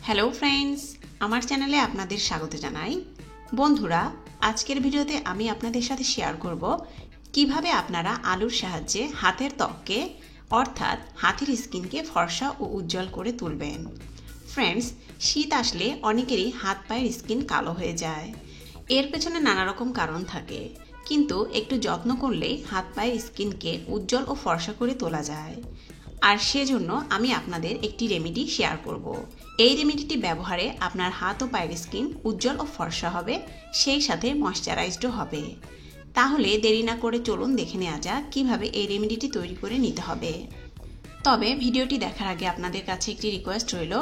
Hello friends, আমার চ্যানেলে আপনাদের স্বাগত জানাই। বন্ধুরা, আজকের ভিডিওতে আমি আপনাদের সাথে শেয়ার করব কিভাবে আপনারা আলুর সাহায্যে হাতের ত্বককে অর্থাৎ হাতের স্কিনকে ফর্সা ও উজ্জ্বল করে তুলবেন। ফ্রেন্ডস, শীত আসলে অনেকেরই হাত পায়ের স্কিন কালো হয়ে যায়। এর পেছনে নানা রকম কারণ থাকে, কিন্তু একটু যত্ন করলেই হাত পায়ের স্কিনকে উজ্জ্বল ও ফর্সা করে তোলা যায়। আর সেজন্য আমি আপনাদের একটি রেমেডি শেয়ার করব। এই রেমেডিটি ব্যবহারে আপনার হাত ও পায়ের স্কিন উজ্জ্বল ও ফর্সা হবে, সেই সাথে ময়শ্চারাইজডও হবে। তাহলে দেরি না করে চলুন দেখে নেওয়া যাক কিভাবে এই রেমেডিটি তৈরি করে নিতে হবে। তবে ভিডিওটি দেখার আগে আপনাদের কাছে একটি রিকোয়েস্ট রইল,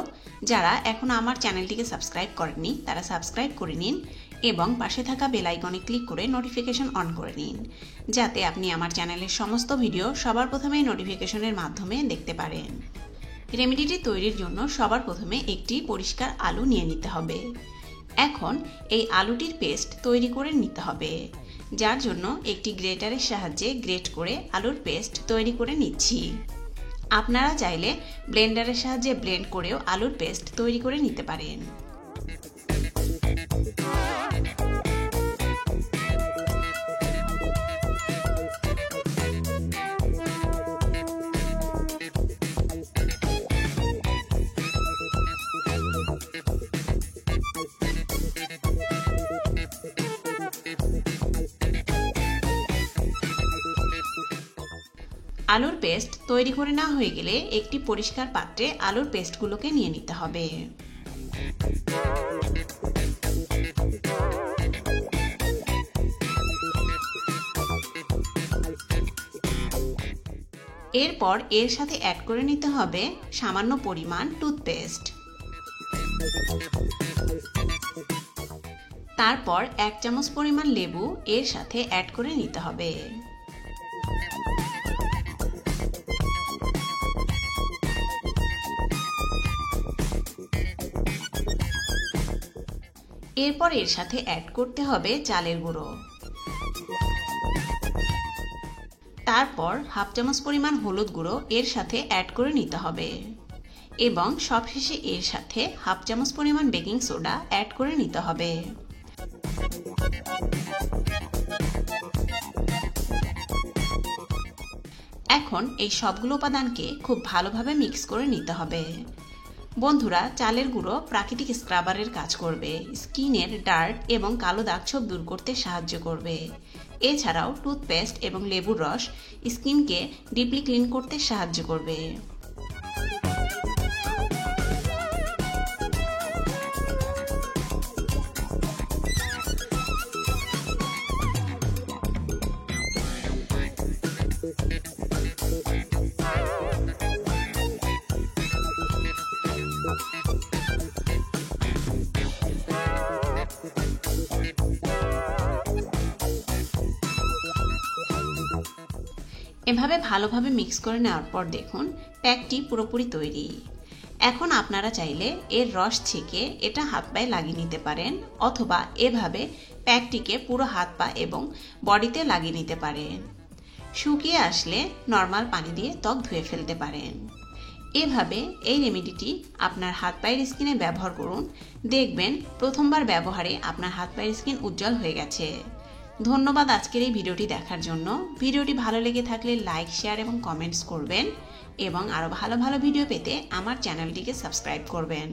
যারা এখনো আমার চ্যানেলটিকে সাবস্ক্রাইব করেননি তারা সাবস্ক্রাইব করে নিন এবং পাশে থাকা বেল আইকনে ক্লিক করে নোটিফিকেশন অন করে নিন, যাতে আপনি আমার চ্যানেলের সমস্ত ভিডিও সবার প্রথমে নোটিফিকেশনের মাধ্যমে দেখতে পারেন। রেমেডিটি তৈরির জন্য সবার প্রথমে একটি পরিষ্কার আলু নিয়ে নিতে হবে। এখন এই আলুটির পেস্ট তৈরি করে নিতে হবে, যার জন্য একটি গ্রেটারের সাহায্যে গ্রেট করে আলুর পেস্ট তৈরি করে নিচ্ছি। আপনারা চাইলে ব্লেন্ডারের সাহায্যে ব্লেন্ড করেও আলুর পেস্ট তৈরি করে নিতে পারেন। আলুর পেস্ট তৈরি করে নেওয়া হয়ে গেলে একটি পরিষ্কার পাত্রে আলুর পেস্টগুলোকে নিয়ে নিতে হবে। এরপর এর সাথে অ্যাড করে নিতে হবে সামান্য পরিমাণ টুথপেস্ট। তারপর 1 চামচ পরিমাণ লেবু এর সাথে অ্যাড করে নিতে হবে। এরপর এর সাথে অ্যাড করতে হবে চালের গুঁড়ো। তারপর 1/2 চামচ পরিমাণ হলুদ গুঁড়ো এর সাথে অ্যাড করে নিতে হবে এবং সবশেষে এর সাথে 1/2 চামচ পরিমাণ বেকিং সোডা অ্যাড করে নিতে হবে। এখন এই সবগুলো উপাদানকে খুব ভালোভাবে মিক্স করে নিতে হবে। বন্ধুরা, চালের গুঁড়ো প্রাকৃতিক স্ক্রাবারের কাজ করবে, স্কিনের ডার্ক এবং কালো দাগ ছোপ দূর করতে সাহায্য করবে। এছাড়াও টুথপেস্ট এবং লেবুর রস স্কিনকে ডিপলি ক্লিন করতে সাহায্য করবে। এভাবে ভালোভাবে মিক্স করে নেওয়ার পর দেখুন প্যাকটি পুরোপুরি তৈরি। এখন আপনারা চাইলে এর রস ছেঁকে এটা হাত পায়ে লাগিয়ে নিতে পারেন, অথবা এভাবে প্যাকটিকে পুরো হাত পা এবং বডিতে লাগিয়ে নিতে পারেন। শুকিয়ে আসলে নর্মাল পানি দিয়ে ত্বক ধুয়ে ফেলতে পারেন। এভাবে এই রেমেডিটি আপনার হাত পায়ের স্কিনে ব্যবহার করুন, দেখবেন প্রথমবার ব্যবহারে আপনার হাত পায়ের স্কিন উজ্জ্বল হয়ে গেছে। ধন্যবাদ আজকের এই ভিডিওটি দেখার জন্য। ভিডিওটি ভালো লেগে থাকলে লাইক, শেয়ার এবং কমেন্টস করবেন এবং আরও ভালো ভালো ভিডিও পেতে আমার চ্যানেলটিকে সাবস্ক্রাইব করবেন।